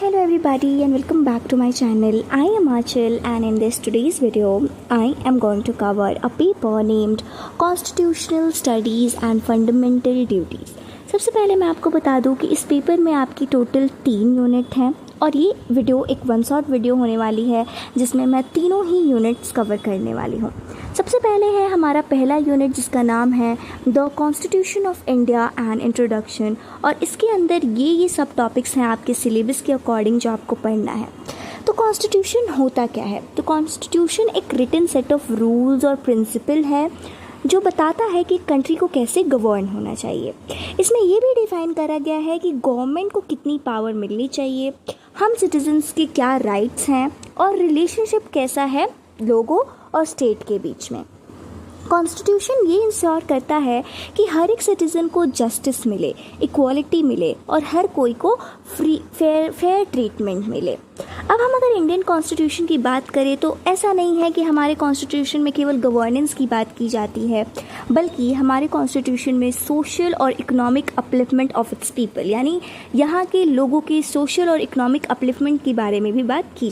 Hello everybody and welcome back to my channel. I am Achal and in this today's video I am going to cover a paper named Constitutional Studies and Fundamental Duties. सबसे पहले मैं आपको बता दूं कि इस paper में आपकी टोटल 3 यूनिट हैं और ये वीडियो एक वन शॉट वीडियो होने वाली है जिसमें मैं तीनों ही यूनिट्स कवर करने वाली हूँ। सबसे पहले है हमारा पहला यूनिट जिसका नाम है the constitution of India and introduction और इसके अंदर ये सब टॉपिक्स हैं आपके सिलेबस के अकॉर्डिंग जो आपको पढ़ना है। तो कॉन्स्टिट्यूशन होता क्या है? तो कॉन्स्टिट्यूशन एक रिटन सेट ऑफ रूल्स और प्रिंसिपल है जो बताता है कि कंट्री को कैसे गवर्न होना चाहिए। इसमें ये भी डिफाइन करा गया है कि गवर्नमेंट को कितनी पावर मिलनी चाहिए, हम सिटीजन्स के क्या राइट्स हैं और रिलेशनशिप कैसा है लोगों और स्टेट के बीच में। कॉन्स्टिट्यूशन ये इंश्योर करता है कि हर एक सिटीज़न को जस्टिस मिले, इक्वालिटी मिले और हर कोई को फेयर ट्रीटमेंट मिले। अब हम अगर इंडियन कॉन्स्टिट्यूशन की बात करें तो ऐसा नहीं है कि हमारे कॉन्स्टिट्यूशन में केवल गवर्नेंस की बात की जाती है, बल्कि हमारे कॉन्स्टिट्यूशन में सोशल और economic upliftment of its people यानी यहाँ के लोगों के सोशल और इकोनॉमिक अपलिफ्टमेंट के बारे में भी बात की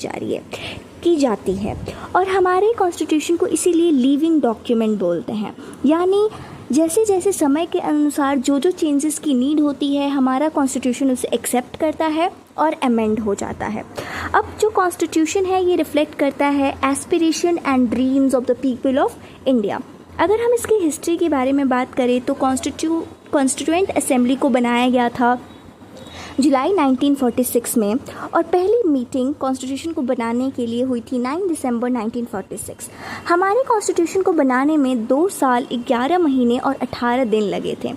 जाती है और हमारे कॉन्स्टिट्यूशन को इसीलिए लिविंग डॉक्यूमेंट बोलते हैं। यानी जैसे जैसे समय के अनुसार जो चेंजेस की नीड होती है हमारा कॉन्स्टिट्यूशन उसे एक्सेप्ट करता है और अमेंड हो जाता है। अब जो कॉन्स्टिट्यूशन है ये रिफ्लेक्ट करता है aspiration and dreams of the people of India. अगर हम इसकी हिस्ट्री के बारे में बात करें तो कॉन्स्टिट्यूएंट असेंबली को बनाया गया था जुलाई 1946 में और पहली मीटिंग कॉन्स्टिट्यूशन को बनाने के लिए हुई थी 9 दिसंबर 1946। हमारे कॉन्स्टिट्यूशन को बनाने में 2 साल 11 महीने और 18 दिन लगे थे।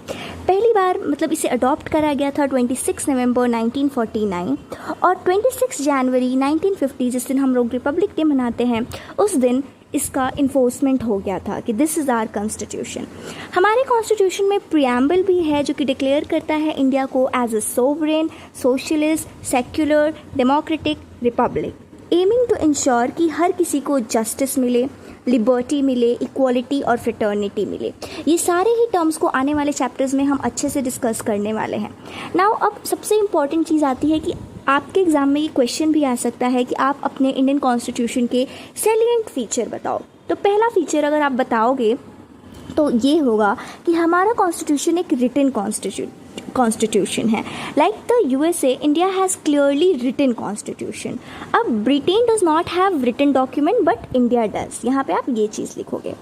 पहली बार इसे अडॉप्ट करा गया था 26 नवंबर 1949 और 26 जनवरी 1950 जिस दिन हम लोग रिपब्लिक डे मनाते हैं उस दिन इसका इन्फोर्समेंट हो गया था कि दिस इज़ आवर कॉन्स्टिट्यूशन। हमारे कॉन्स्टिट्यूशन में प्रियम्बल भी है जो कि डिक्लेयर करता है इंडिया को as a sovereign, socialist, secular, democratic republic, aiming to ensure कि हर किसी को जस्टिस मिले, लिबर्टी मिले, इक्वालिटी और फ्रेटर्निटी मिले। ये सारे ही टर्म्स को आने वाले चैप्टर्स में हम अच्छे से डिस्कस करने वाले हैं। नाउ अब सबसे इम्पॉर्टेंट चीज़ आती है कि आपके एग्ज़ाम में ये क्वेश्चन भी आ सकता है कि आप अपने इंडियन कॉन्स्टिट्यूशन के सैलिएंट फीचर बताओ। तो पहला फीचर अगर आप बताओगे तो ये होगा कि हमारा कॉन्स्टिट्यूशन एक रिटन कॉन्स्टिट्यूशन है। Like the USA, India has clearly written constitution. अब Britain does not have written document but India does. यहाँ पे आप ये चीज़ लिखोगे।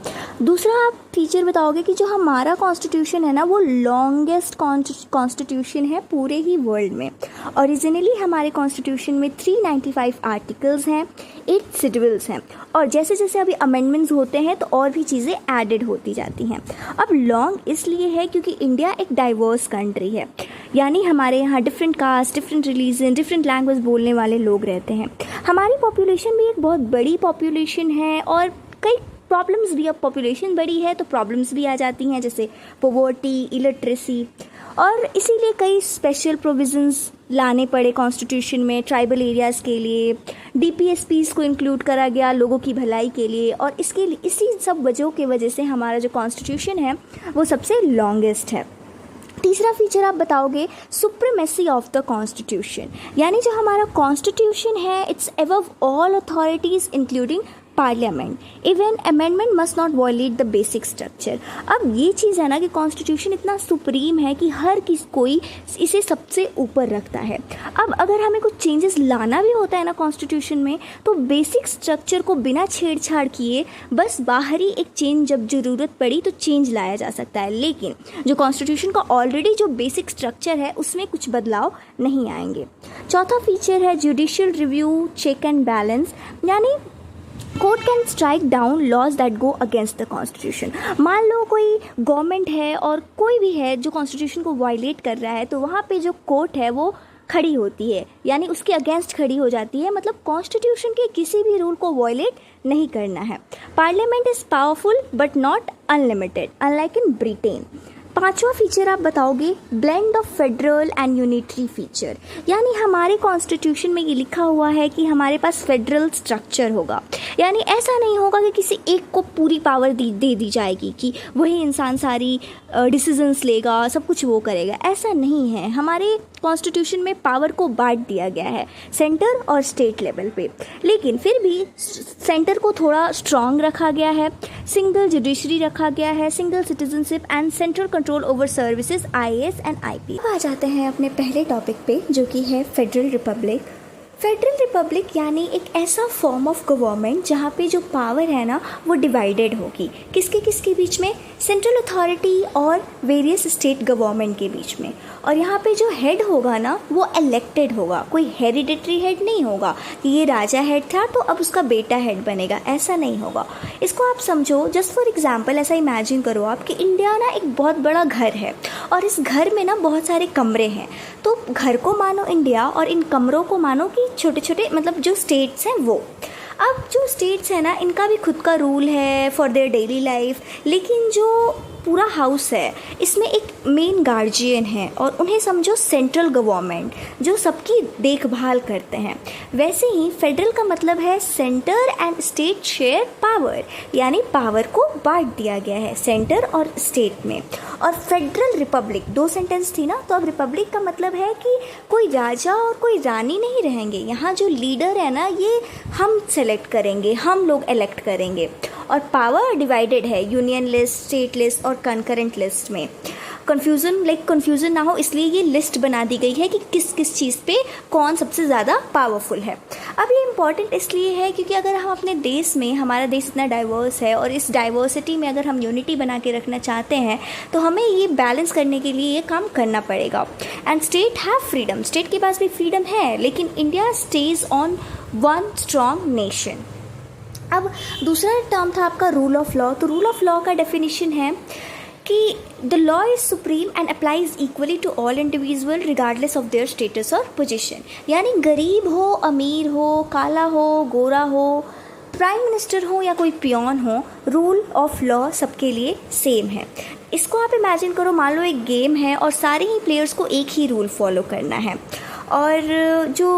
दूसरा आप फीचर बताओगे कि जो हमारा कॉन्स्टिट्यूशन है ना वो लॉन्गेस्ट कॉन्स्टिट्यूशन है पूरे ही वर्ल्ड में। ओरिजिनली हमारे कॉन्स्टिट्यूशन में 395 आर्टिकल्स हैं, 8 शेड्यूल्स हैं और जैसे जैसे अभी अमेंडमेंट्स होते हैं तो और भी चीज़ें एडेड होती जाती हैं। अब लॉन्ग इसलिए है क्योंकि इंडिया एक डाइवर्स कंट्री है, यानी हमारे यहाँ different caste, different religion, different language बोलने वाले लोग रहते हैं। हमारी पॉपुलेशन भी एक बहुत बड़ी पॉपुलेशन है और कई प्रॉब्लम्स भी, अब पॉपुलेशन बड़ी है तो प्रॉब्लम्स भी आ जाती हैं जैसे पॉवर्टी, इलिटरेसी और इसीलिए कई स्पेशल प्रोविजंस लाने पड़े कॉन्स्टिट्यूशन में ट्राइबल एरियाज़ के लिए। डीपीएसपीज़ को इंक्लूड करा गया लोगों की भलाई के लिए और इसी सब वजहों की वजह से हमारा जो कॉन्स्टिट्यूशन है वो सबसे लॉन्गेस्ट है। तीसरा फीचर आप बताओगे सुप्रीमेसी ऑफ द कॉन्स्टिट्यूशन, यानी जो हमारा कॉन्स्टिट्यूशन है it's above all authorities including parliament. Even amendment must not violate the basic structure. अब ये चीज़ है ना कि कॉन्स्टिट्यूशन इतना सुप्रीम है कि हर कोई इसे सबसे ऊपर रखता है। अब अगर हमें कुछ चेंजेस लाना भी होता है ना कॉन्स्टिट्यूशन में तो बेसिक स्ट्रक्चर को बिना छेड़छाड़ किए बस बाहरी एक चेंज जब ज़रूरत पड़ी तो चेंज लाया जा सकता है, लेकिन जो कॉन्स्टिट्यूशन का ऑलरेडी जो बेसिक स्ट्रक्चर है उसमें कुछ बदलाव नहीं आएंगे। चौथा फीचर है judicial review, check and balance, यानी court can strike down laws that go against the constitution. मान लो कोई गवर्नमेंट है और कोई भी है जो कॉन्स्टिट्यूशन को वायलेट कर रहा है तो वहाँ पे जो कोर्ट है वो खड़ी होती है, यानी उसके अगेंस्ट खड़ी हो जाती है। मतलब कॉन्स्टिट्यूशन के किसी भी रूल को वायलेट नहीं करना है। Parliament is powerful but not unlimited unlike in Britain. पांचवा फीचर आप बताओगे blend of federal and unitary feature, यानी हमारे कॉन्स्टिट्यूशन में ये लिखा हुआ है कि हमारे पास फेडरल स्ट्रक्चर होगा, यानी ऐसा नहीं होगा कि किसी एक को पूरी पावर दे दी जाएगी कि वही इंसान सारी डिसीजंस लेगा, सब कुछ वो करेगा। ऐसा नहीं है। हमारे कॉन्स्टिट्यूशन में पावर को बांट दिया गया है सेंटर और स्टेट लेवल पे, लेकिन फिर भी सेंटर को थोड़ा स्ट्रॉन्ग रखा गया है, सिंगल जुडिशरी रखा गया है, single citizenship and central control over services IAS and IP। अब आ जाते हैं अपने पहले टॉपिक पे, जो कि है फेडरल रिपब्लिक। फेडरल रिपब्लिक यानी एक ऐसा फॉर्म ऑफ गवर्नमेंट जहाँ पे जो पावर है ना वो डिवाइडेड होगी, किसके किसके बीच में, सेंट्रल अथॉरिटी और वेरियस स्टेट गवर्नमेंट के बीच में। और यहाँ पे जो हेड होगा ना वो इलेक्टेड होगा, कोई हेरिडिटरी हेड नहीं होगा कि ये राजा हेड था तो अब उसका बेटा हेड बनेगा, ऐसा नहीं होगा। इसको आप समझो, जस्ट फॉर एग्जांपल ऐसा इमेजिन करो आप कि इंडिया ना एक बहुत बड़ा घर है और इस घर में ना बहुत सारे कमरे हैं। तो घर को मानो इंडिया और इन कमरों को मानो कि छोटे छोटे मतलब जो स्टेट्स हैं वो। अब जो स्टेट्स हैं ना इनका भी खुद का रूल है फॉर देयर डेली लाइफ, लेकिन जो पूरा हाउस है इसमें एक मेन गार्जियन है और उन्हें समझो सेंट्रल गवर्नमेंट जो सबकी देखभाल करते हैं। वैसे ही फेडरल का मतलब है centre and state share power, यानी पावर को बांट दिया गया है सेंटर और स्टेट में। और फेडरल रिपब्लिक, दो सेंटेंस थी ना, तो अब रिपब्लिक का मतलब है कि कोई राजा और कोई रानी नहीं रहेंगे, यहाँ जो लीडर है ना ये हम सेलेक्ट करेंगे, हम लोग इलेक्ट करेंगे। और पावर डिवाइडेड है यूनियन लिस्ट, स्टेट लिस्ट और कंकरेंट लिस्ट में। कन्फ्यूज़न ना हो इसलिए ये लिस्ट बना दी गई है कि किस किस चीज़ पे कौन सबसे ज़्यादा पावरफुल है। अब ये इम्पॉर्टेंट इसलिए है क्योंकि अगर हम अपने देश में, हमारा देश इतना डाइवर्स है और इस डाइवर्सिटी में अगर हम यूनिटी बना के रखना चाहते हैं तो हमें ये बैलेंस करने के लिए ये काम करना पड़ेगा। And state have freedom, state के पास भी फ्रीडम है, लेकिन India stays on one strong nation. अब दूसरा टर्म था आपका रूल ऑफ लॉ। तो रूल ऑफ लॉ का डेफिनेशन है कि the law is supreme and applies equally to all individual regardless of their status और पोजीशन। यानी गरीब हो, अमीर हो, काला हो, गोरा हो, प्राइम मिनिस्टर हो या कोई पियोन हो, रूल ऑफ लॉ सबके लिए सेम है। इसको आप इमेजिन करो, मान लो एक गेम है और सारे ही प्लेयर्स को एक ही रूल फॉलो करना है। और जो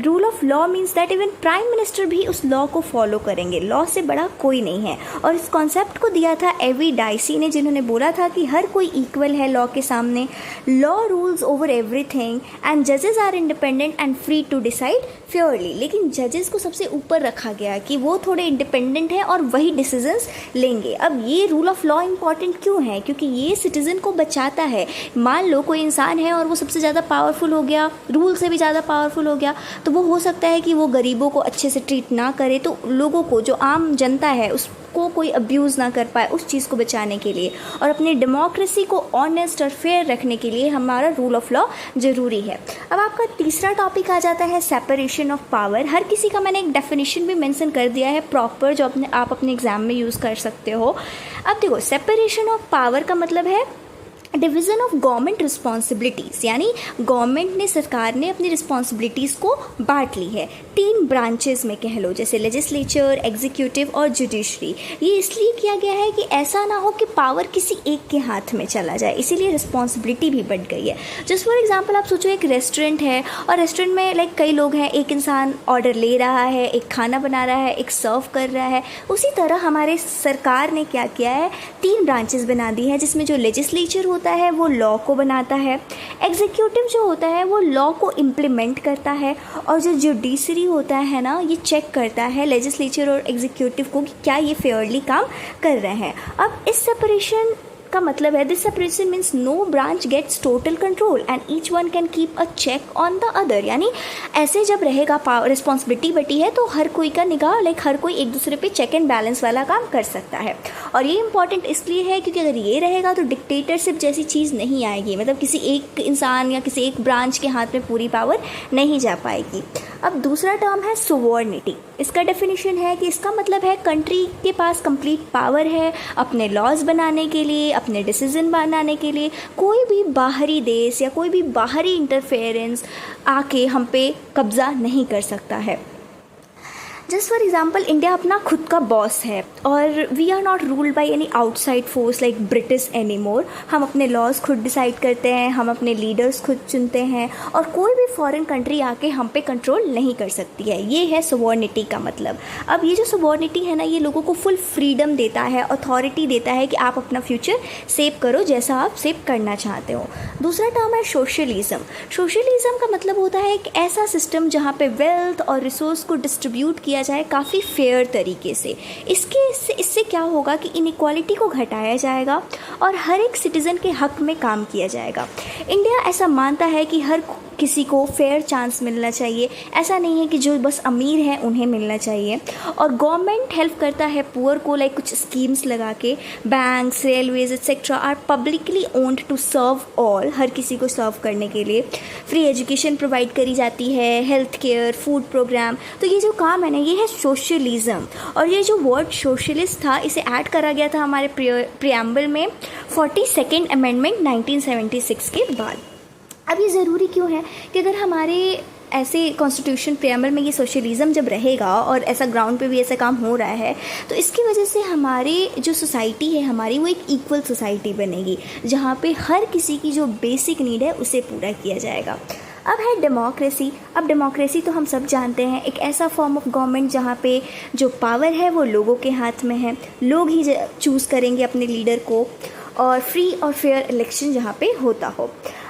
rule of law means that even prime minister भी उस लॉ को फॉलो करेंगे, लॉ से बड़ा कोई नहीं है। और इस कॉन्सेप्ट को दिया था एवी डाइसी ने, जिन्होंने बोला था कि हर कोई इक्वल है लॉ के सामने, law rules over everything and जजेस are independent and free to decide fairly. लेकिन जजेस को सबसे ऊपर रखा गया कि वो थोड़े इंडिपेंडेंट हैं और वही डिसीजंस लेंगे। अब ये रूल ऑफ लॉ इंपॉर्टेंट क्यों है? क्योंकि ये सिटीजन को बचाता है। मान लो कोई इंसान है और वो सबसे ज़्यादा पावरफुल हो गया, रूल से भी ज़्यादा पावरफुल हो गया, तो वो हो सकता है कि वो गरीबों को अच्छे से ट्रीट ना करे, तो लोगों को, जो आम जनता है उसको कोई अब्यूज़ ना कर पाए, उस चीज़ को बचाने के लिए और अपनी डेमोक्रेसी को ऑनेस्ट और फेयर रखने के लिए हमारा रूल ऑफ लॉ ज़रूरी है। अब आपका तीसरा टॉपिक आ जाता है सेपरेशन ऑफ पावर। हर किसी का मैंने एक डेफिनेशन भी मेंशन कर दिया है प्रॉपर, जो आप अपने एग्जाम में यूज़ कर सकते हो। अब देखो, सेपरेशन ऑफ पावर का मतलब है डिवीज़न ऑफ गवर्नमेंट रिस्पॉन्सिबिलिटीज़, यानी गवर्नमेंट ने, सरकार ने अपनी रिस्पॉन्सिबिलिटीज़ को बांट ली है तीन ब्रांचेस में, कह लो, जैसे लेजिस्लेचर, एग्जीक्यूटिव और जुडिशरी। ये इसलिए किया गया है कि ऐसा ना हो कि पावर किसी एक के हाथ में चला जाए, इसीलिए रिस्पॉन्सिबिलिटी भी बढ़ गई है। जस्ट फॉर एग्जांपल आप सोचो एक रेस्टोरेंट है और रेस्टोरेंट में लाइक कई लोग हैं, एक इंसान ऑर्डर ले रहा है, एक खाना बना रहा है, एक सर्व कर रहा है। उसी तरह हमारे सरकार ने क्या किया है, तीन ब्रांचेस बना दी है, जिसमें जो लेजिस्लेचर होता है वो लॉ को बनाता है, एग्जीक्यूटिव जो होता है वो लॉ को इम्प्लीमेंट करता है, और जो जुडिशरी होता है ना ये चेक करता है लेजिस्लेचर और एग्जीक्यूटिव को कि क्या ये फेयरली काम कर रहे हैं। अब इस सेपरेशन का मतलब है, this separation means no branch gets total control and each one can keep a check on the other. यानी ऐसे जब रहेगा, रिस्पॉन्सिबिलिटी बटी है तो हर कोई का निगाह, लाइक हर कोई एक दूसरे पे चेक एंड बैलेंस वाला काम कर सकता है। और ये इंपॉर्टेंट इसलिए है क्योंकि अगर ये रहेगा तो डिक्टेटरशिप जैसी चीज़ नहीं आएगी, मतलब किसी एक इंसान या किसी एक ब्रांच के हाथ में पूरी पावर नहीं जा पाएगी। अब दूसरा टर्म है सोवर्निटी। इसका डेफिनेशन है कि इसका मतलब है कंट्री के पास कंप्लीट पावर है अपने लॉज बनाने के लिए, अपने डिसीजन बनाने के लिए। कोई भी बाहरी देश या कोई भी बाहरी इंटरफेरेंस आके हम पे कब्जा नहीं कर सकता है। जस्ट फॉर एग्जाम्पल इंडिया अपना खुद का बॉस है और we are not ruled by any outside force like British any more. हम अपने लॉज खुद डिसाइड करते हैं, हम अपने लीडर्स खुद चुनते हैं और कोई भी फॉरेन कंट्री आके हम पे कंट्रोल नहीं कर सकती है। ये है सोवर्निटी का मतलब। अब ये जो सोवर्निटी है ना, ये लोगों को फुल फ्रीडम देता है, अथॉरिटी देता है कि आप अपना फ्यूचर सेव करो जैसा आप सेव करना चाहते हो। दूसरा टर्म है सोशलिज्म। सोशलिज्म का मतलब होता है एक ऐसा सिस्टम जहाँ पे वेल्थ और रिसोर्स को डिस्ट्रीब्यूट किया जाए काफ़ी फेयर तरीके से। इससे क्या होगा कि इनइक्वालिटी को घटाया जाएगा और हर एक सिटीज़न के हक में काम किया जाएगा। इंडिया ऐसा मानता है कि हर किसी को फेयर चांस मिलना चाहिए। ऐसा नहीं है कि जो बस अमीर हैं उन्हें मिलना चाहिए। और गवर्नमेंट हेल्प करता है पुअर को, लाइक कुछ स्कीम्स लगा के। Banks, railways etcetera are publicly owned to serve all, हर किसी को सर्व करने के लिए। फ्री एजुकेशन प्रोवाइड करी जाती है, हेल्थ केयर, फूड प्रोग्राम। तो ये जो काम है ना, ये है सोशलिज्म। और ये जो वर्ड सोशलिस्ट था, इसे ऐड करा गया था हमारे प्रियम्बल में 42nd अमेंडमेंट 1976 के बाद। अब ये ज़रूरी क्यों है कि अगर हमारे ऐसे कॉन्स्टिट्यूशन प्रियम्बल में ये सोशलिज्म जब रहेगा और ऐसा ग्राउंड पे भी ऐसा काम हो रहा है, तो इसकी वजह से हमारे जो सोसाइटी है हमारी, वो एक इक्वल सोसाइटी बनेगी जहाँ पे हर किसी की जो बेसिक नीड है उसे पूरा किया जाएगा। अब है डेमोक्रेसी। अब डेमोक्रेसी तो हम सब जानते हैं, एक ऐसा फॉर्म ऑफ गवर्नमेंट जहाँ पे जो पावर है वो लोगों के हाथ में है, लोग ही चूज़ करेंगे अपने लीडर को, और फ्री और फेयर इलेक्शन जहाँ पे होता हो।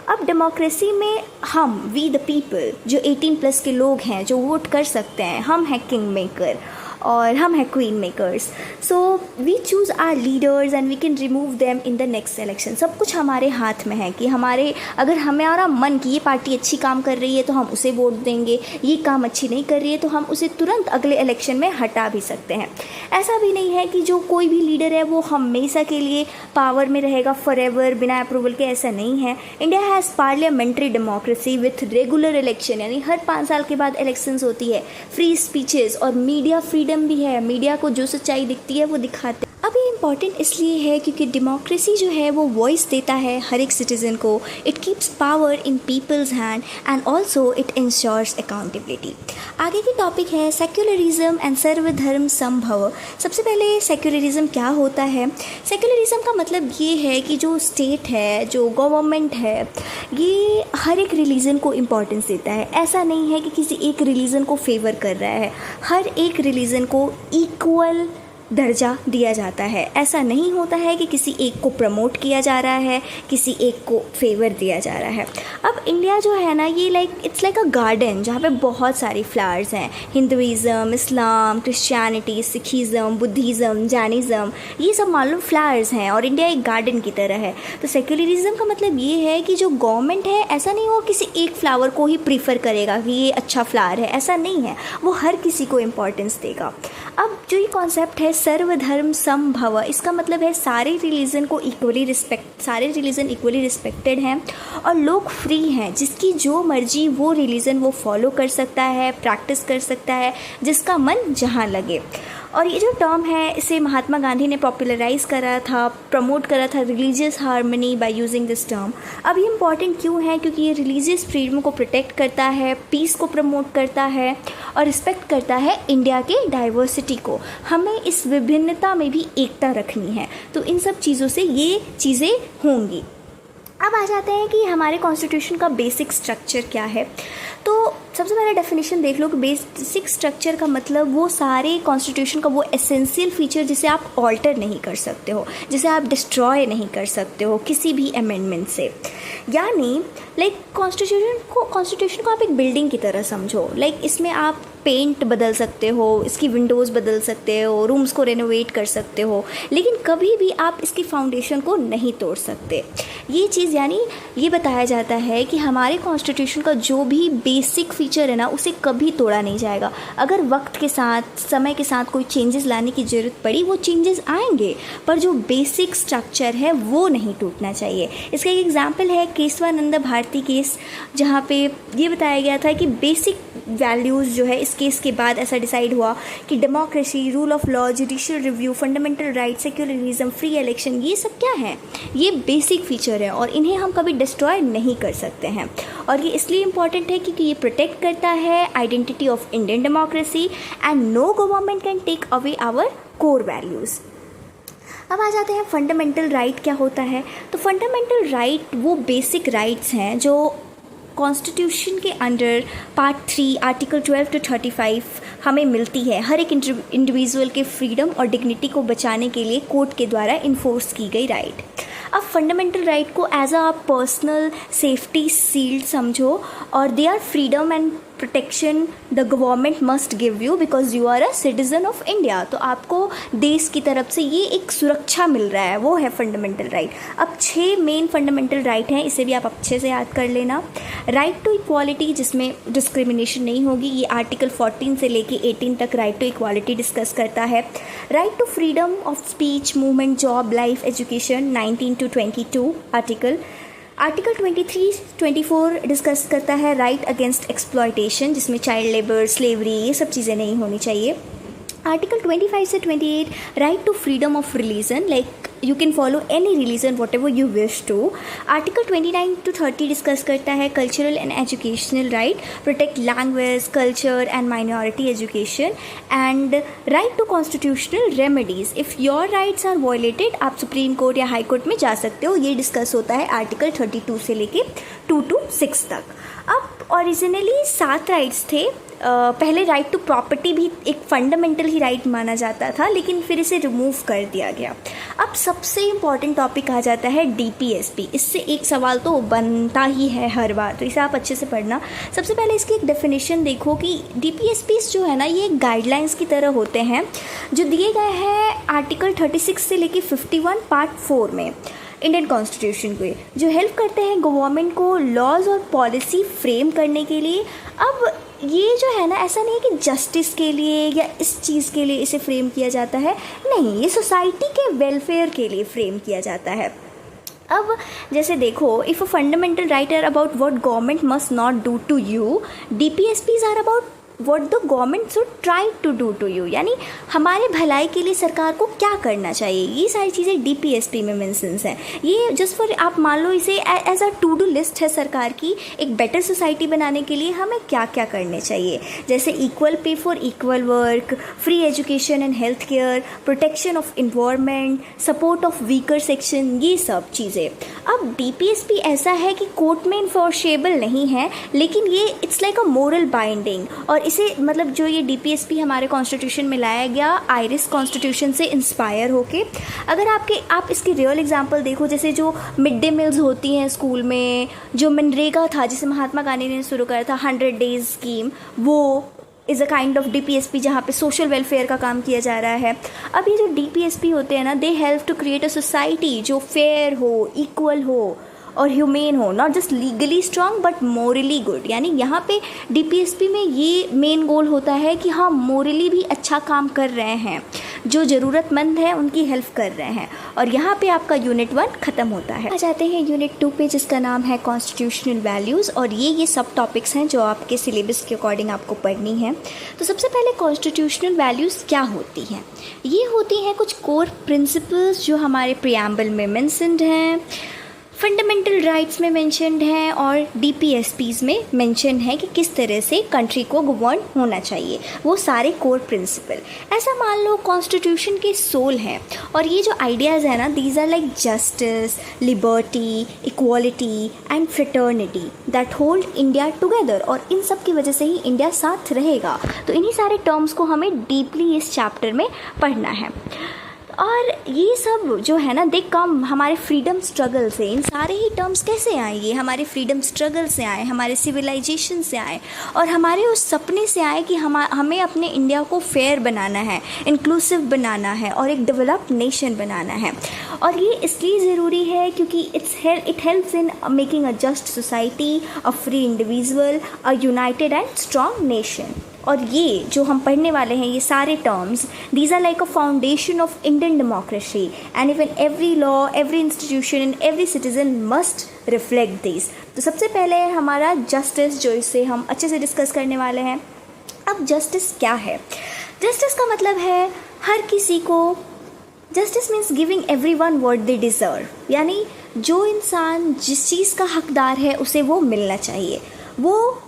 अब डेमोक्रेसी में वी द पीपल, जो 18+ के लोग हैं जो वोट कर सकते हैं, हम हैं किंग मेकर और हम हैं queen makers. So we choose our leaders and we can remove them in the next election. सब कुछ हमारे हाथ में है कि अगर हमारा मन कि ये पार्टी अच्छी काम कर रही है तो हम उसे वोट देंगे, ये काम अच्छी नहीं कर रही है तो हम उसे तुरंत अगले इलेक्शन में हटा भी सकते हैं। ऐसा भी नहीं है कि जो कोई भी लीडर है वो हमेशा के लिए पावर में रहेगा फॉरएवर बिना अप्रूवल के, ऐसा नहीं है। India has parliamentary democracy with regular election, यानी हर 5 साल के बाद इलेक्शंस होती है। फ्री स्पीचेस और मीडिया फ्रीडम भी है, मीडिया को जो सच्चाई दिखती है वो दिखाते हैं। अब ये इम्पॉर्टेंट इसलिए है क्योंकि डेमोक्रेसी जो है वो वॉइस देता है हर एक सिटीज़न को। It keeps power in people's hand and also it ensures accountability. आगे की टॉपिक है सेक्युलरिज्म एंड सर्वधर्म समभाव। सबसे पहले सेक्युलरिज्म क्या होता है? सेक्युलरिज्म का मतलब ये है कि जो स्टेट है, जो गवर्नमेंट है, ये हर एक रिलीजन को इम्पोर्टेंस देता है। ऐसा नहीं है कि किसी एक रिलीजन को फेवर कर रहा है, हर एक रिलीजन को इक्वल दर्जा दिया जाता है। ऐसा नहीं होता है कि किसी एक को प्रमोट किया जा रहा है, किसी एक को फेवर दिया जा रहा है। अब इंडिया जो है ना, ये इट्स लाइक अ गार्डन जहाँ पे बहुत सारी फ्लावर्स हैं। हिंदुइज़्म, इस्लाम, क्रिश्चियनिटी, सिखिज़्म, बुद्धिज़्म, जैनिज़्म, ये सब मालूम फ्लावर्स हैं और इंडिया एक गार्डन की तरह है। तो सेक्युलरिज्म का मतलब ये है कि जो गवर्नमेंट है, ऐसा नहीं हो किसी एक फ्लावर को ही प्रीफर करेगा कि ये अच्छा फ्लावर है, ऐसा नहीं है। वो हर किसी को इम्पोर्टेंस देगा। अब जो ये कॉन्सेप्ट है सर्वधर्म समभाव, इसका मतलब है सारे रिलीजन इक्वली रिस्पेक्टेड हैं और लोग फ्री हैं। जिसकी जो मर्जी वो रिलीजन वो फॉलो कर सकता है, प्रैक्टिस कर सकता है, जिसका मन जहाँ लगे। और ये जो टर्म है इसे महात्मा गांधी ने पॉपुलराइज़ करा था, प्रमोट करा था, religious harmony by using this term. अब ये इम्पॉर्टेंट क्यों है? क्योंकि ये रिलीजियस फ्रीडम को प्रोटेक्ट करता है, पीस को प्रमोट करता है और रिस्पेक्ट करता है इंडिया के डाइवर्सिटी को। हमें इस विभिन्नता में भी एकता रखनी है, तो इन सब चीज़ों से ये चीज़ें होंगी। अब आ जाते हैं कि हमारे कॉन्स्टिट्यूशन का बेसिक स्ट्रक्चर क्या है। तो सबसे पहले डेफिनेशन देख लो कि बेसिक स्ट्रक्चर का मतलब वो सारे कॉन्स्टिट्यूशन का वो एसेंशियल फीचर जिसे आप ऑल्टर नहीं कर सकते हो, जिसे आप डिस्ट्रॉय नहीं कर सकते हो किसी भी अमेंडमेंट से। यानी कॉन्स्टिट्यूशन को आप एक बिल्डिंग की तरह समझो। इसमें आप पेंट बदल सकते हो, इसकी विंडोज़ बदल सकते हो, रूम्स को रेनोवेट कर सकते हो, लेकिन कभी भी आप इसकी फाउंडेशन को नहीं तोड़ सकते। ये चीज़ यानी ये बताया जाता है कि हमारे कॉन्स्टिट्यूशन का जो भी बेसिक फीचर है ना, उसे कभी तोड़ा नहीं जाएगा। अगर वक्त के साथ, समय के साथ कोई चेंजेस लाने की ज़रूरत पड़ी, वो चेंजेस आएंगे, पर जो बेसिक स्ट्रक्चर है वो नहीं टूटना चाहिए। इसका एक एग्जाम्पल है केशवानंद भारती केस, जहाँ पे ये बताया गया था कि बेसिक वैल्यूज़ जो है इस केस के बाद ऐसा डिसाइड हुआ कि democracy, rule of law, judicial review, fundamental right, secularism, free election, ये सब क्या है? ये बेसिक फीचर है और इन्हें हम कभी डिस्ट्रॉय नहीं कर सकते हैं। और ये इसलिए इम्पॉर्टेंट है क्योंकि ये प्रोटेक्ट करता है identity of Indian democracy and no government can take away our core values. अब आ जाते हैं फंडामेंटल राइट क्या होता है। तो फंडामेंटल राइट वो बेसिक राइट्स हैं जो कॉन्स्टिट्यूशन के अंडर पार्ट 3 आर्टिकल 12 to 35 हमें मिलती है। हर एक इंडिविजुअल के फ्रीडम और डिग्निटी को बचाने के लिए कोर्ट के द्वारा इन्फोर्स की गई राइट। अब फंडामेंटल राइट को as a personal safety shield समझो, और they are freedom and protection the government must give you because you are a citizen of India. तो आपको देश की तरफ से ये एक सुरक्षा मिल रहा है, वो है फंडामेंटल राइट। अब 6 मेन फंडामेंटल राइट हैं, इसे भी आप अच्छे से याद कर लेना। राइट टू इक्वालिटी, जिसमें डिस्क्रिमिनेशन नहीं होगी, ये आर्टिकल 14 से लेके 18 तक राइट टू इक्वालिटी डिस्कस करता है। Right to freedom of speech, movement, job, life, education 19 to 22 article 23-24 discuss करता है राइट अगेंस्ट एक्सप्लॉयटेशन, जिसमें चाइल्ड लेबर, स्लेवरी, ये सब चीज़ें नहीं होनी चाहिए। आर्टिकल 25 से 28 right to freedom of religion, like you can follow any religion whatever you wish to. Article 29 to 30 discuss करता है cultural and educational right, protect language, culture and minority education, and right to constitutional remedies. If your rights are violated, आप supreme court या high court में जा सकते हो। ये discuss होता है आर्टिकल 32 से लेके 2 to 6 तक। अब ओरिजिनली 7 राइट्स थे। पहले राइट टू प्रॉपर्टी भी एक फंडामेंटल ही राइट माना जाता था, लेकिन फिर इसे रिमूव कर दिया गया। अब सबसे इम्पॉर्टेंट टॉपिक आ जाता है डीपीएसपी। इससे एक सवाल तो बनता ही है हर बार, तो इसे आप अच्छे से पढ़ना। सबसे पहले इसकी एक डेफिनेशन देखो कि डीपीएसपीज जो है ना, ये गाइडलाइंस की तरह होते हैं जो दिए गए हैं आर्टिकल 36 से लेके 51 पार्ट 4 में इंडियन कॉन्स्टिट्यूशन को, जो हेल्प करते हैं गवर्नमेंट को लॉज और पॉलिसी फ्रेम करने के लिए। अब ये जो है ना, ऐसा नहीं है कि जस्टिस के लिए या इस चीज़ के लिए इसे फ्रेम किया जाता है, नहीं, ये सोसाइटी के वेलफेयर के लिए फ्रेम किया जाता है। अब जैसे देखो, if a fundamental right are about what government must not do to you, DPSPs are about what the government should try to do to you, यानी हमारे भलाई के लिए सरकार को क्या करना चाहिए। ये सारी चीज़ें डीपीएसपी में मेंशंस हैं। ये जस्ट फॉर, आप मान लो इसे as a to do list है सरकार की, एक बेटर सोसाइटी बनाने के लिए हमें क्या क्या करने चाहिए, जैसे equal pay for equal work, free education and health care, protection of environment, support of weaker section, ये सब चीज़ें। अब डीपीएसपी ऐसा है कि कोर्ट में इन्फोर्सेबल नहीं है, लेकिन ये it's like a moral binding. और इसे मतलब जो ये डीपीएसपी हमारे कॉन्स्टिट्यूशन में लाया गया आयरिश कॉन्स्टिट्यूशन से इंस्पायर होके। अगर आप इसकी रियल एग्जांपल देखो, जैसे जो मिड डे मील्स होती हैं स्कूल में, जो मनरेगा था जिसे महात्मा गांधी ने शुरू करा था 100 डेज स्कीम, वो is a kind of DPSP जहाँ पे सोशल वेलफेयर का काम किया जा रहा है। अब ये जो डीपीएसपी होते हैं ना, they help to create a society जो फेयर हो, इक्वल हो और ह्यूमेन हो, not just legally strong but morally good. यानी यहाँ पे डीपीएसपी में ये मेन गोल होता है कि हाँ, मोरली भी अच्छा काम कर रहे हैं, जो ज़रूरतमंद है उनकी हेल्प कर रहे हैं। और यहाँ पे आपका यूनिट 1 ख़त्म होता है। आ जाते हैं यूनिट 2 पे, जिसका नाम है कॉन्स्टिट्यूशनल वैल्यूज़, और ये सब टॉपिक्स हैं जो आपके सिलेबस के अकॉर्डिंग आपको पढ़नी है। तो सबसे पहले कॉन्स्टिट्यूशनल वैल्यूज़ क्या होती हैं? ये होती हैं कुछ कोर प्रिंसिपल्स जो हमारे प्रियम्बल में मेंशन्ड हैं, फंडामेंटल राइट्स में मेंशन्ड हैं, और डीपीएसपीज में मेंशन है कि किस तरह से कंट्री को गवर्न होना चाहिए, वो सारे कोर प्रिंसिपल। ऐसा मान लो कॉन्स्टिट्यूशन के सोल हैं, और ये जो आइडियाज़ है ना, these are like justice, liberty, equality and fraternity that hold India together, और इन सब की वजह से ही इंडिया साथ रहेगा। तो इन्हीं सारे टर्म्स को हमें डीपली इस चैप्टर में पढ़ना है। और ये सब जो है ना, दे कम हमारे फ्रीडम स्ट्रगल से। इन सारे ही टर्म्स कैसे आए? ये हमारे फ्रीडम स्ट्रगल से आए, हमारे सिविलाइजेशन से आए, और हमारे उस सपने से आए कि हमें अपने इंडिया को फेयर बनाना है, इंक्लूसिव बनाना है और एक डेवलप्ड नेशन बनाना है। और ये इसलिए ज़रूरी है क्योंकि it helps in making a just society, a free individual, a united and strong nation. और ये जो हम पढ़ने वाले हैं, ये सारे terms, these are like a foundation of Indian democracy, and even every law, every institution and every citizen must reflect this. तो सबसे पहले हमारा जस्टिस, जो इसे हम अच्छे से डिस्कस करने वाले हैं। अब जस्टिस क्या है? जस्टिस का मतलब है हर किसी को justice means giving everyone what they deserve, यानी जो इंसान जिस चीज़ का हकदार है उसे वो मिलना चाहिए। वो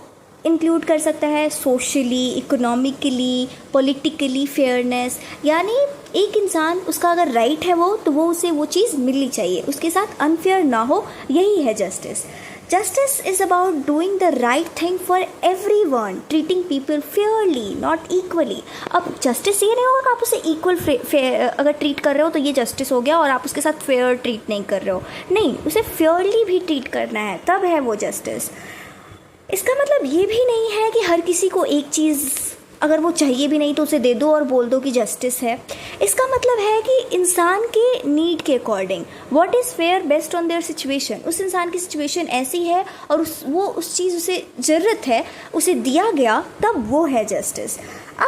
इंक्लूड कर सकता है सोशली, इकोनॉमिकली, पॉलिटिकली फेयरनेस, यानी एक इंसान उसका अगर राइट है तो वो उसे वो चीज़ मिलनी चाहिए, उसके साथ अनफेयर ना हो, यही है justice. Justice is about doing the right thing for everyone, treating people Fairlie not equally. अब जस्टिस ये नहीं होगा कि आप उसे इक्वल फेयर अगर ट्रीट कर रहे हो तो ये जस्टिस हो गया और आप उसके साथ फेयर ट्रीट नहीं कर रहे हो, नहीं, उसे फेयरली भी ट्रीट करना है, तब है वो जस्टिस। इसका मतलब ये भी नहीं है कि हर किसी को एक चीज़ अगर वो चाहिए भी नहीं तो उसे दे दो और बोल दो कि जस्टिस है। इसका मतलब है कि इंसान के नीड के according what is fair based on their situation, उस इंसान की सिचुएशन ऐसी है और उस चीज़ उसे ज़रूरत है, उसे दिया गया, तब वो है जस्टिस।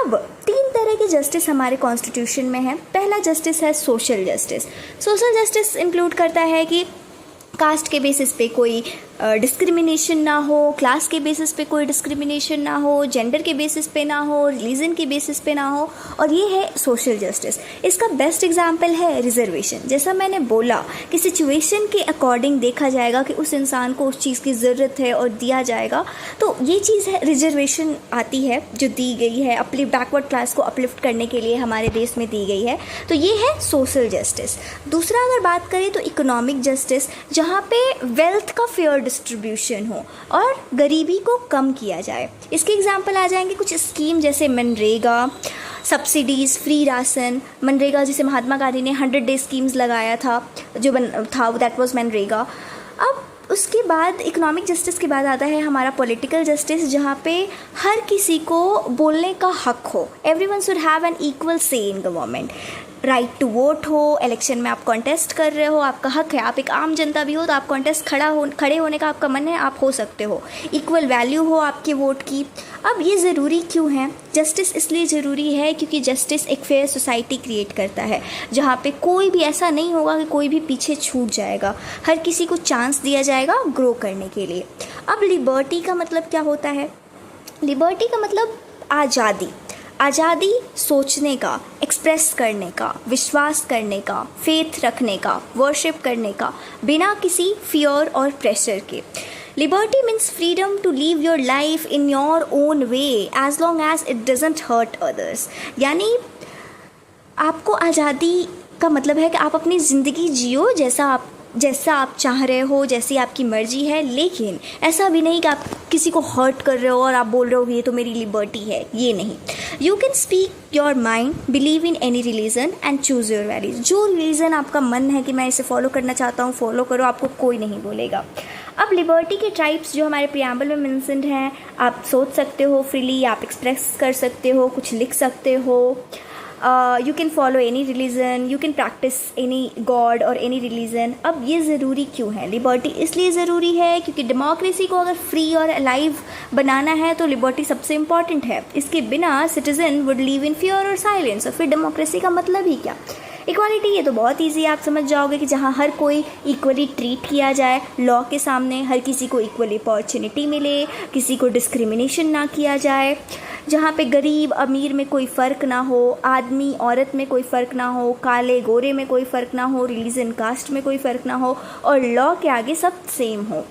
अब 3 तरह के जस्टिस हमारे कॉन्स्टिट्यूशन में है। पहला जस्टिस है social justice. Social justice include करता है कि कास्ट के बेसिस पे कोई डिस्क्रिमिनेशन ना हो, क्लास के बेसिस पे कोई डिस्क्रिमिनेशन ना हो, जेंडर के बेसिस पे ना हो, रिलीजन के बेसिस पे ना हो, और ये है सोशल जस्टिस। इसका बेस्ट एग्जांपल है रिजर्वेशन। जैसा मैंने बोला कि सिचुएशन के अकॉर्डिंग देखा जाएगा कि उस इंसान को उस चीज़ की ज़रूरत है और दिया जाएगा, तो ये चीज़ है रिजर्वेशन आती है जो दी गई है बैकवर्ड क्लास को अपलिफ्ट करने के लिए हमारे देश में दी गई है, तो ये है सोशल जस्टिस। दूसरा अगर बात करें तो इकोनॉमिक जस्टिस, जहाँ पे वेल्थ का फेयर डिस्ट्रीब्यूशन हो और गरीबी को कम किया जाए। इसके एग्जाम्पल आ जाएंगे कुछ स्कीम जैसे MNREGA, subsidies, free ration. MNREGA जिसे महात्मा गांधी ने 100 डे स्कीम्स लगाया था, जो था दैट वाज मनरेगा। अब उसके बाद इकोनॉमिक जस्टिस के बाद आता है हमारा पॉलिटिकल जस्टिस, जहाँ पे हर किसी को बोलने का हक हो, everyone should have an equal say in government. Right to vote हो, इलेक्शन में आप कॉन्टेस्ट कर रहे हो, आपका हक है, आप एक आम जनता भी हो तो आप कॉन्टेस्ट खड़े होने का आपका मन है, आप हो सकते हो। इक्वल वैल्यू हो आपके वोट की। अब ये ज़रूरी क्यों है? जस्टिस इसलिए ज़रूरी है क्योंकि जस्टिस एक फेयर सोसाइटी क्रिएट करता है, जहाँ पे कोई भी ऐसा नहीं होगा कि कोई भी पीछे छूट जाएगा, हर किसी को चांस दिया जाएगा ग्रो करने के लिए। अब लिबर्टी का मतलब क्या होता है? लिबर्टी का मतलब आज़ादी। आज़ादी सोचने का, एक्सप्रेस करने का, विश्वास करने का, फेथ रखने का, वर्शिप करने का, बिना किसी फियर और प्रेशर के। Liberty means freedom to live your life in your own way as long as it doesn't hurt others. यानी आपको आज़ादी का मतलब है कि आप अपनी ज़िंदगी जियो जैसा आप चाह रहे हो, जैसी आपकी मर्जी है, लेकिन ऐसा भी नहीं कि आप किसी को हर्ट कर रहे हो और आप बोल रहे हो ये तो मेरी लिबर्टी है, ये नहीं। You can speak your mind, believe in any religion and choose your values. जो रिलीजन आपका मन है कि मैं इसे फॉलो करना चाहता हूँ, फॉलो करो, आपको कोई नहीं बोलेगा। अब लिबर्टी के टाइप्स जो हमारे प्रियम्बल में मेंशन्ड हैं, आप सोच सकते हो फ्रीली, आप एक्सप्रेस कर सकते हो, कुछ लिख सकते हो। You can follow any religion, you can practice any God और एनी रिलीजन। अब ये ज़रूरी क्यों है? लिबर्टी इसलिए ज़रूरी है क्योंकि डेमोक्रेसी को अगर फ्री और अलाइव बनाना है तो लिबर्टी सबसे इम्पॉर्टेंट है। इसके बिना citizen would live in fear और साइलेंस। और फिर डेमोक्रेसी का मतलब ही क्या? इक्वालिटी, ये तो बहुत ईजी है, आप समझ जाओगे कि जहाँ हर कोई इक्वली ट्रीट किया जाए लॉ के सामने, हर किसी को इक्वली अपॉर्चुनिटी मिले, किसी को डिस्क्रिमिनेशन ना किया जाए, जहाँ पे गरीब अमीर में कोई फ़र्क ना हो, आदमी औरत में कोई फ़र्क ना हो, काले गोरे में कोई फ़र्क ना हो, रिलीजन कास्ट में कोई फ़र्क ना हो, और लॉ के आगे सब सेम हो,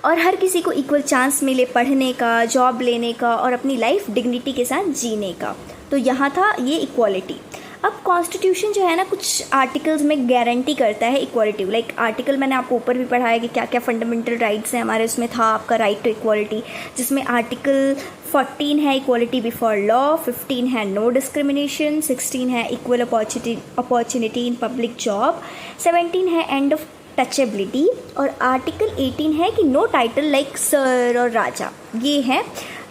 और हर किसी को इक्वल चांस मिले पढ़ने का, जॉब लेने का और अपनी लाइफ डिग्निटी के साथ जीने का। तो यहाँ था ये इक्वालिटी। अब कॉन्स्टिट्यूशन जो है ना, कुछ आर्टिकल्स में गारंटी करता है इक्वालिटी। लाइक आर्टिकल मैंने आपको ऊपर भी पढ़ाया कि क्या क्या फंडामेंटल राइट्स हैं हमारे। उसमें था आपका राइट टू इक्वालिटी, जिसमें आर्टिकल 14 है इक्वालिटी बिफोर लॉ, 15 है नो डिस्क्रिमिनेशन, 16 है equal opportunity in public job, 17 है एंड ऑफ टचेबिलिटी, और आर्टिकल 18 है कि नो टाइटल लाइक सर और राजा। ये है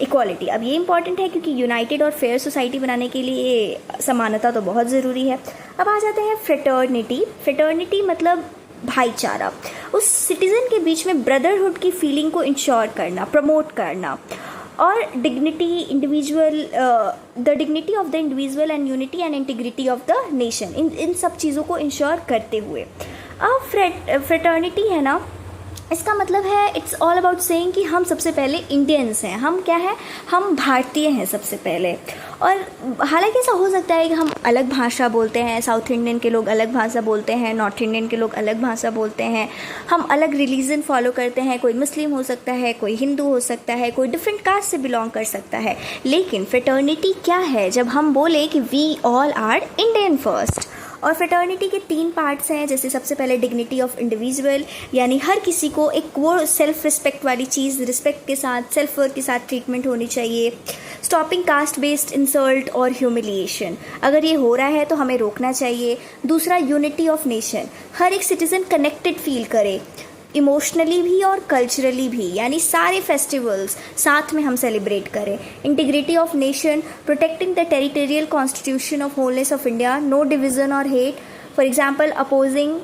इक्वालिटी। अब ये इंपॉर्टेंट है क्योंकि यूनाइटेड और फेयर सोसाइटी बनाने के लिए समानता तो बहुत ज़रूरी है। अब आ जाते हैं फ्रेटर्निटी। फ्रेटर्निटी मतलब भाईचारा, उस सिटीज़न के बीच में ब्रदरहुड की फीलिंग को इंश्योर करना, प्रमोट करना, और dignity individual, the dignity of the individual and unity and integrity of the nation, इन सब चीज़ों को इंश्योर करते हुए। अब फ्रेटर्निटी है ना, इसका मतलब है इट्स ऑल अबाउट सेइंग कि हम सबसे पहले इंडियंस हैं, हम क्या है, हम भारतीय हैं सबसे पहले। और हालांकि ऐसा हो सकता है कि हम अलग भाषा बोलते हैं, साउथ इंडियन के लोग अलग भाषा बोलते हैं, नॉर्थ इंडियन के लोग अलग भाषा बोलते हैं, हम अलग रिलीजन फॉलो करते हैं, कोई मुस्लिम हो सकता है, कोई हिंदू हो सकता है, कोई डिफरेंट कास्ट से बिलोंग कर सकता है। लेकिन फ्रेटर्निटी क्या है, जब हम बोले कि we all are Indian first. और फ्रेटर्निटी के 3 पार्ट्स हैं, जैसे सबसे पहले डिग्निटी ऑफ इंडिविजुअल, यानी हर किसी को एक वो सेल्फ रिस्पेक्ट वाली चीज़, रिस्पेक्ट के साथ, सेल्फ वर्थ के साथ ट्रीटमेंट होनी चाहिए। स्टॉपिंग कास्ट बेस्ड इंसल्ट और ह्यूमिलिएशन, अगर ये हो रहा है तो हमें रोकना चाहिए। दूसरा यूनिटी ऑफ नेशन, हर एक सिटीज़न कनेक्टेड फील करे, इमोशनली भी और कल्चरली भी, यानी सारे फेस्टिवल्स साथ में हम सेलिब्रेट करें। Integrity of nation, protecting the territorial constitution of wholeness of India, no division और hate, for example opposing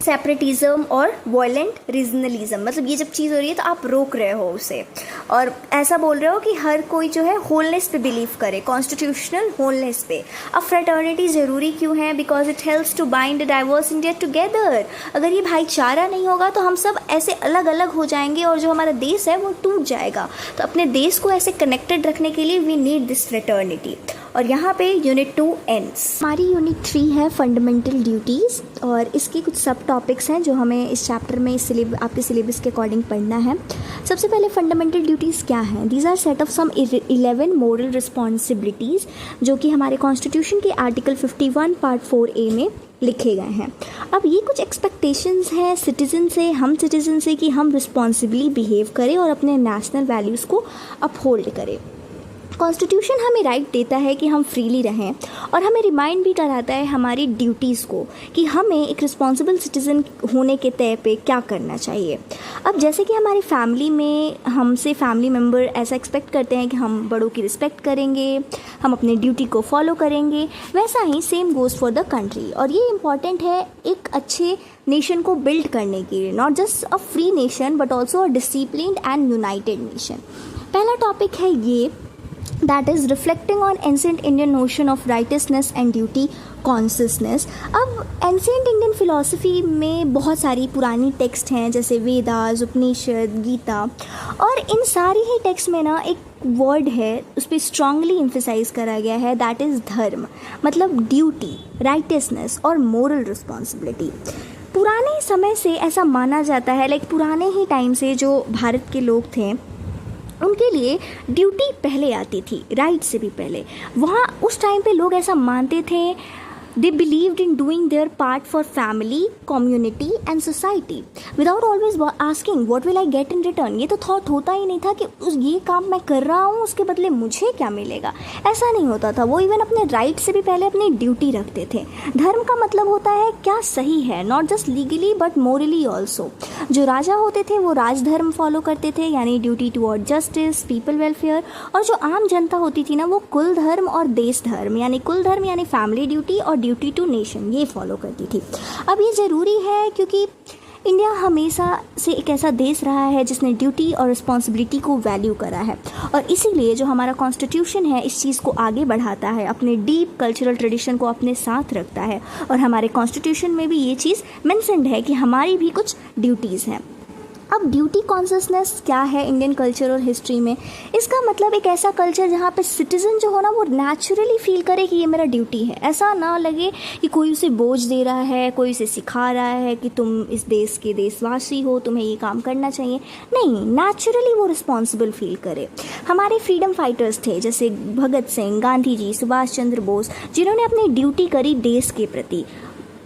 separatism और वायलेंट रीजनलिज्म, मतलब ये जब चीज़ हो रही है तो आप रोक रहे हो उसे, और ऐसा बोल रहे हो कि हर कोई जो है होलनेस पे बिलीव करे, कॉन्स्टिट्यूशनल होलनेस पे। अब फ्रेटर्निटी ज़रूरी क्यों है? Because it helps to bind the diverse India together. अगर ये भाईचारा नहीं होगा तो हम सब ऐसे अलग अलग हो जाएंगे और जो हमारा देश है वो टूट जाएगा। तो अपने देश को ऐसे कनेक्टेड रखने के लिए वी नीड दिस फ्रेटर्निटी। और यहाँ पे यूनिट 2 एंड्स। हमारी यूनिट 3 है फंडामेंटल ड्यूटीज़, और इसके कुछ सब टॉपिक्स हैं जो हमें इस चैप्टर में आपके सिलेबस के अकॉर्डिंग पढ़ना है। सबसे पहले फंडामेंटल ड्यूटीज़ क्या हैं? These are set of some 11 moral responsibilities जो कि हमारे कॉन्स्टिट्यूशन के आर्टिकल 51 पार्ट 4A में लिखे गए हैं। अब ये कुछ एक्सपेक्टेशंस हैं सिटीज़न से, हम सिटीज़न से, कि हम रिस्पॉन्सिबली बिहेव करें और अपने नेशनल वैल्यूज़ को अपहोल्ड करें। कॉन्स्टिट्यूशन हमें राइट देता है कि हम फ्रीली रहें, और हमें रिमाइंड भी कराता है हमारी ड्यूटीज़ को कि हमें एक रिस्पॉन्सिबल सिटीज़न होने के तय पे क्या करना चाहिए। अब जैसे कि हमारी फैमिली में हमसे फैमिली मेम्बर ऐसा एक्सपेक्ट करते हैं कि हम बड़ों की रिस्पेक्ट करेंगे, हम अपने ड्यूटी को फॉलो करेंगे, वैसा ही same goes for the country. और ये इम्पॉर्टेंट है एक अच्छे नेशन को बिल्ड करने के लिए, not just a free nation but also a disciplined and United nation. पहला टॉपिक है ये, that is reflecting on ancient Indian notion of righteousness and duty consciousness। अब ancient Indian philosophy में बहुत सारी पुरानी टेक्स्ट हैं, जैसे वेदास, उपनिषद, गीता, और इन सारी ही टेक्स्ट में ना एक वर्ड है उस पर स्ट्रांगली इम्फेसाइज करा गया है, दैट इज़ धर्म, मतलब ड्यूटी, राइटियसनेस और मोरल रिस्पॉन्सिबिलिटी। पुराने समय से ऐसा माना जाता है, लाइक पुराने ही टाइम से जो भारत के लोग थे उनके लिए ड्यूटी पहले आती थी, राइट से भी पहले। वहाँ उस टाइम पे लोग ऐसा मानते थे, they believed in doing there part for family, community and society without always asking what will I get in return. ये तो थॉट होता ही नहीं था कि ये काम मैं कर रहा हूँ उसके बदले मुझे क्या मिलेगा, ऐसा नहीं होता था। वो इवन अपने राइट से भी पहले अपनी ड्यूटी रखते थे। धर्म का मतलब होता है क्या सही है, not just legally but morally also. जो राजा होते थे वो राजधर्म फॉलो करते थे, यानी duty toward justice, people welfare, और जो आम जनता होती थी ना वो कुल धर्म और देश धर्म, यानी कुल धर्म यानी फैमिली ड्यूटी और ड्यूटी टू नेशन, ये फॉलो करती थी। अब ये ज़रूरी है क्योंकि इंडिया हमेशा से एक ऐसा देश रहा है जिसने ड्यूटी और रिस्पॉन्सिबिलिटी को वैल्यू करा है, और इसीलिए जो हमारा कॉन्स्टिट्यूशन है इस चीज़ को आगे बढ़ाता है, अपने डीप कल्चरल ट्रेडिशन को अपने साथ रखता है, और हमारे कॉन्स्टिट्यूशन में भी ये चीज़ मेंशन्ड है कि हमारी भी कुछ ड्यूटीज़ हैं। अब ड्यूटी कॉन्शियसनेस क्या है इंडियन कल्चर और हिस्ट्री में? इसका मतलब एक ऐसा कल्चर जहाँ पे सिटीज़न जो हो ना वो नेचुरली फील करे कि ये मेरा ड्यूटी है, ऐसा ना लगे कि कोई उसे बोझ दे रहा है, कोई उसे सिखा रहा है कि तुम इस देश के देशवासी हो, तुम्हें ये काम करना चाहिए। नहीं, नेचुरली वो रिस्पॉन्सिबल फील करे। हमारे फ्रीडम फाइटर्स थे जैसे भगत सिंह, गांधी जी, सुभाष चंद्र बोस, जिन्होंने अपनी ड्यूटी करी देश के प्रति,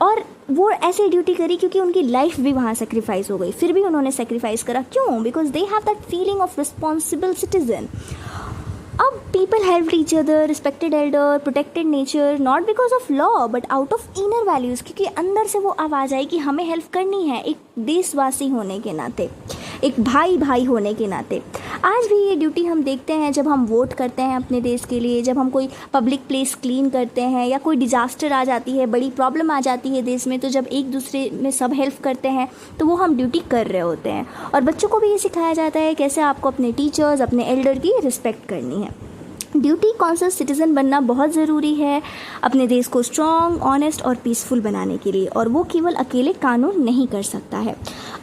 और वो ऐसे ड्यूटी करी क्योंकि उनकी लाइफ भी वहाँ सेक्रीफाइस हो गई, फिर भी उन्होंने सेक्रीफाइस करा। क्यों? Because they have that feeling of responsible citizen. अब people help each other, respected elder, protected nature, not because of law but out of inner values, क्योंकि अंदर से वो आवाज़ आई कि हमें हेल्प करनी है एक देशवासी होने के नाते, एक भाई होने के नाते। आज भी ये ड्यूटी हम देखते हैं जब हम वोट करते हैं अपने देश के लिए, जब हम कोई पब्लिक प्लेस क्लीन करते हैं, या कोई डिजास्टर आ जाती है, बड़ी प्रॉब्लम आ जाती है देश में, तो जब एक दूसरे में सब हेल्प करते हैं तो वो हम ड्यूटी कर रहे होते हैं। और बच्चों को भी ये सिखाया जाता है कैसे आपको अपने टीचर्स, अपने एल्डर की रिस्पेक्ट करनी है। ड्यूटी कॉन्शियस सिटीज़न बनना बहुत ज़रूरी है अपने देश को स्ट्रॉन्ग, ऑनेस्ट और पीसफुल बनाने के लिए, और वो केवल अकेले कानून नहीं कर सकता है।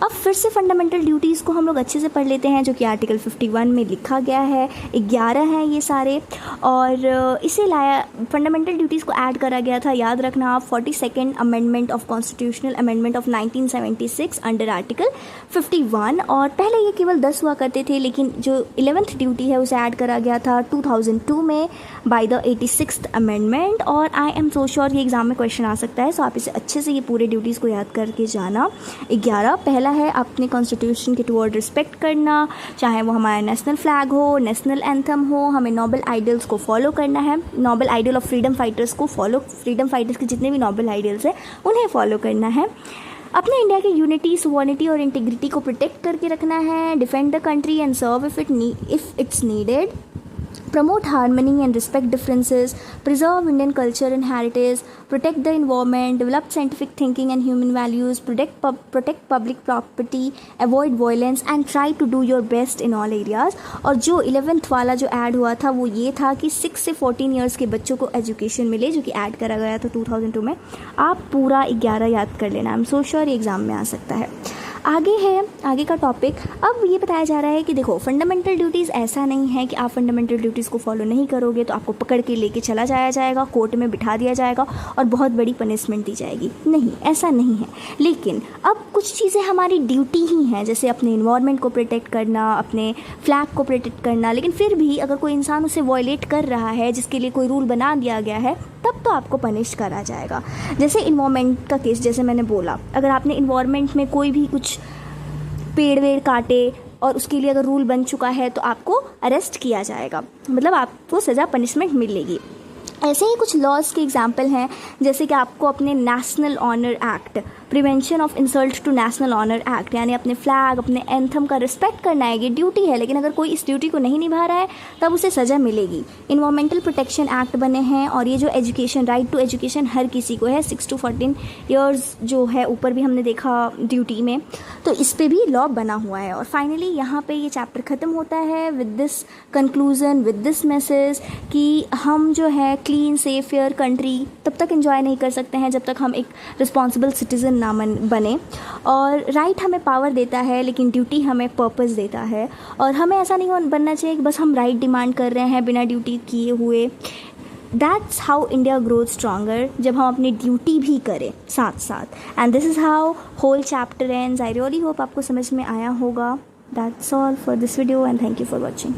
अब फिर से फंडामेंटल ड्यूटीज़ को हम लोग अच्छे से पढ़ लेते हैं, जो कि आर्टिकल 51 में लिखा गया है। 11 हैं ये सारे, और इसे लाया फंडामेंटल ड्यूटीज़ को ऐड करा गया था, याद रखना आप, 42nd amendment of constitutional amendment of 1976 under article 51। और पहले ये केवल 10 हुआ करते थे, लेकिन जो 11th ड्यूटी है उसे ऐड करा गया था 2002 में बाय द 86th अमेंडमेंट। और आई एम सो श्योर ये एग्जाम में क्वेश्चन आ सकता है, सो आप इसे अच्छे से ये पूरे ड्यूटीज़ को याद करके जाना। 11 पहला है अपने कॉन्स्टिट्यूशन के टुवर्ड रिस्पेक्ट करना, चाहे वो हमारा नेशनल फ्लैग हो, नेशनल एंथम हो। हमें नोबल आइडल्स को फॉलो करना है, noble idol of freedom fighters को फॉलो, फ्रीडम फाइटर्स के जितने भी नोबल आइडल्स हैं उन्हें फॉलो करना है। अपने इंडिया के यूनिटी, सोवर्निटी और इंटीग्रिटी को प्रोटेक्ट करके रखना है। Defend the country and serve if it's needed. Promote harmony and respect differences, preserve Indian culture and heritage, protect the environment, develop scientific thinking and human values, protect public property, avoid violence and try to do your best in all areas। और जो 11th वाला जो add हुआ था वो ये था कि 6 से 14 ईयर्स के बच्चों को एजुकेशन मिले, जो कि ऐड करा गया था 2002 में। आप पूरा 11 याद कर लेना, आई एम सो श्योर ये एग्ज़ाम में आ सकता है। आगे का टॉपिक अब ये बताया जा रहा है कि देखो, फंडामेंटल ड्यूटीज़ ऐसा नहीं है कि आप फंडामेंटल ड्यूटीज़ को फॉलो नहीं करोगे तो आपको पकड़ के लेके चला जाया जाएगा, कोर्ट में बिठा दिया जाएगा और बहुत बड़ी पनिशमेंट दी जाएगी। नहीं, ऐसा नहीं है। लेकिन अब कुछ चीज़ें हमारी ड्यूटी ही हैं, जैसे अपने इन्वायरमेंट को प्रोटेक्ट करना, अपने फ्लैग को प्रोटेक्ट करना। लेकिन फिर भी अगर कोई इंसान उसे वॉयलेट कर रहा है, जिसके लिए कोई रूल बना दिया गया है, तब तो आपको पनिश करा जाएगा। जैसे इन्वायरमेंट का केस, जैसे मैंने बोला, अगर आपने इन्वायरमेंट में कोई भी कुछ पेड़ वेड़ काटे और उसके लिए अगर रूल बन चुका है तो आपको अरेस्ट किया जाएगा, मतलब आपको सज़ा, पनिशमेंट मिलेगी। ऐसे ही कुछ लॉज के एग्जाम्पल हैं, जैसे कि आपको अपने national honour act, prevention of insult to national honour act, यानी अपने फ्लैग, अपने एंथम का रिस्पेक्ट करना है, ये ड्यूटी है। लेकिन अगर कोई इस ड्यूटी को नहीं निभा रहा है तब उसे सज़ा मिलेगी। इन्वायरमेंटल प्रोटेक्शन एक्ट बने हैं, और ये जो एजुकेशन, राइट टू एजुकेशन हर किसी को है, 6 to 14 ईयर्स जो है ऊपर भी हमने देखा ड्यूटी में, तो इस पर भी लॉ बना हुआ है। और फाइनली यहाँ पे ये चैप्टर ख़त्म होता है with this conclusion, with this message कि हम जो है क्लीन, सेफ, फेयर कंट्री तब तक एंजॉय नहीं कर सकते हैं जब तक हम एक रिस्पॉन्सिबल सिटीज़न ना बने। और राइट हमें पावर देता है, लेकिन ड्यूटी हमें पर्पस देता है। और हमें ऐसा नहीं बनना चाहिए कि बस हम राइट डिमांड कर रहे हैं बिना ड्यूटी किए हुए। That's how India growth stronger, जब हम अपनी ड्यूटी भी करें साथ साथ। And this is how whole chapter ends. I really hope आपको समझ में आया होगा। That's all for this video and thank you for watching.